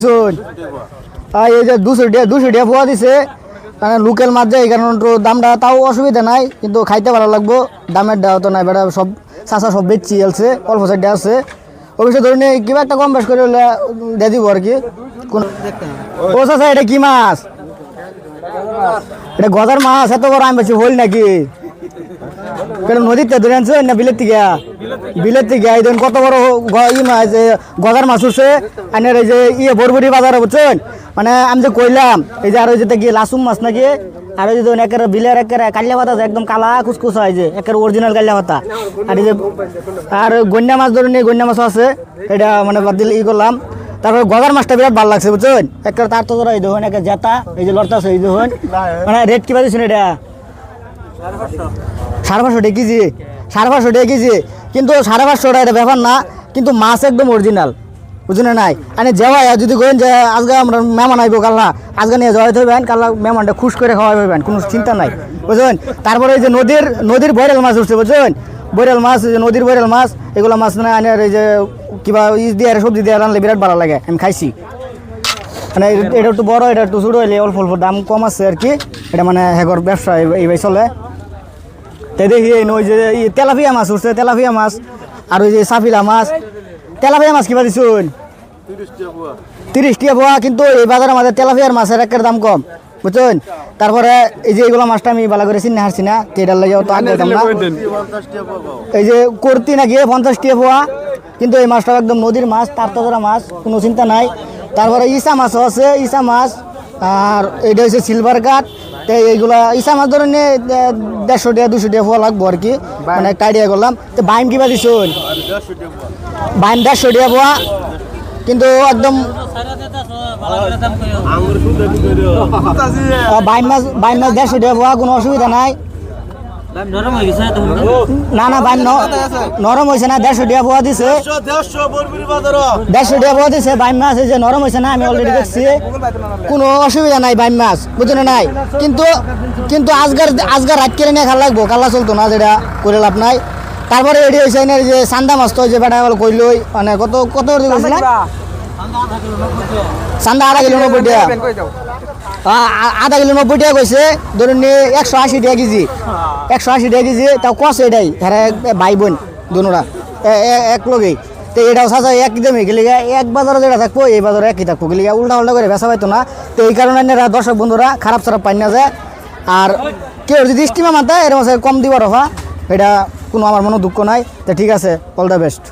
এই যে 200 টাকা পোয়া দিছে মানে লোকাল মাছ যায় এই কারণে একটু দামটা তাও অসুবিধা নাই কিন্তু খাইতে ভালো লাগবো দামের দেওয়া তো নাই বেটা সব চাষা সব বেচছি আছে অল্প সাইড আছে অবশ্যই ধরে নিয়ে কিবা একটা কম বেশ করে হলে দিয়ে দিব আর কি কোন ও চাষা এটা কি মাছ এটা গজার মাছ এত বড় আমি বেশি হল নাকি নদীতে ধরে আনছে না বিলের থেকে এই কত বড় ই মাছ গজার মাছ উঠছে আনের এই যে বরবরি বাজারে বুঝছেন মানে আমি যে কইলাম এই যে আর ওই যে গিয়ে লাসুম মাছ নাকি আর ওই যে একের বিলের একের কালিয়া পাতা একদম কালা কুচকুচ হয় যে একের অরিজিনাল কালিয়া পাতা আর এই যে আর গন্যা মাছ ধরে নিয়ে গন্যা মাছ আছে এটা মানে বাদ দিলে করলাম তারপরে গজার মাছটা বিরাট ভালো লাগছে বুঝছেন একের তার তো ধরা এই দেখুন একের জেতা এই যে লড়তা আছে এই দেখুন মানে রেট কিবা দিচ্ছেন এটা 550 টাকা কেজি 550 টাকা কেজি কিন্তু 550 টাকা এটা ব্যাপার না কিন্তু মাছ একদম অরিজিনাল বুঝলেন নাই মানে যাওয়া যদি করেন যে আজকে আমরা মেহমান আইব কাল্লা আজকে নিয়ে যাওয়াই থাকবেন কাল্লা মেহমানটা খুশ করে খাওয়াই পাবেন কোনো চিন্তা নাই বুঝলেন তারপরে এই যে নদীর বৈরাল মাছ উঠছে বুঝলেন বৈরাল মাছ নদীর বৈরাল মাছ এগুলো মাছ না আনে এই যে কিবা দিয়ে সবজি দিয়ে রানলে বিরাট ভালো লাগে আমি খাইছি মানে এটা একটু বড় এটা একটু ছোট হইলে অল্প অল্প দাম কম আছে আর কি এটা মানে হেগর ব্যবসা এইভাবে চলে তাই দেখি ওই যে তেলাপিয়া মাছ উঠছে তেলাপিয়া মাছ আর ওই যে সাফিলা মাছ তেলাপিয়া মাছ কিবা দিচ্ছুন 30 টাকা পোয়া কিন্তু এই বাজারের মাঝে তেলাপিয়ার মাছের একের দাম কম বুঝছেন তারপরে এই যে এইগুলো মাছটা আমি ভালো করে চিনে হারছি না এটার লাগে তো আগে দাম না এই যে করতি নাকি 50 টাকা পোয়া কিন্তু এই মাছটা একদম নদীর মাছ তার তাজা মাছ কোনো চিন্তা নাই তারপরে ইসা মাছও আছে ইসা মাছ আর এইটা হচ্ছে সিলভার কাট তো এইগুলা ইসা মাছ ধরে নিয়ে 150 টাকা 200 টাকা পোয়া লাগবো আর কি মানে একটা আইডিয়া করলাম তো বাইম কিবা দিচ্ছুন বাইম 150 টাকা পোয়া কিন্তু একদম বাইম মাছ 150 টাকা পোয়া কোনো অসুবিধা নাই না না বাইম নরম হয়েছে না 150 টাকা পোয়া দিছে 150 টাকা পোয়া দিছে বাইম মাছ এই যে নরম হয়েছে না আমি অলরেডি দেখছি কোনো অসুবিধা নাই বাইম মাছ বুঝলেন নাই কিন্তু আজগার রাত কেড়ে নিয়ে খাল লাগবো কাল্লা চলতো না যেটা করে লাভ নাই তারপরে এটি হয়েছে না যে চান্দা মাছ তো যে বেটা কইলই মানে কত চান্দা আধা কিলো 90 টাকা আধা কিলো 90 টাকা কইছে ধরুন 180 টাকা কেজি 180 টাকা কেজি তাও কষে এটাই হ্যাঁ ভাই বোন দুনোরা এক লগেই তো এটাও সাজা একদমই গেলে এক বাজারে যেটা থাকবো এই বাজারে একই থাকবো গেলে উল্টা করে বেচা পাইতো না তো এই কারণে দর্শক বন্ধুরা খারাপ পাই না যায় আর কেউ যদি স্টিমা মাথায় এর মাঝে কম দিবার হওয়া এটা কোনো আমার মনে দুঃখ নাই তো ঠিক আছে অল দ্য বেস্ট।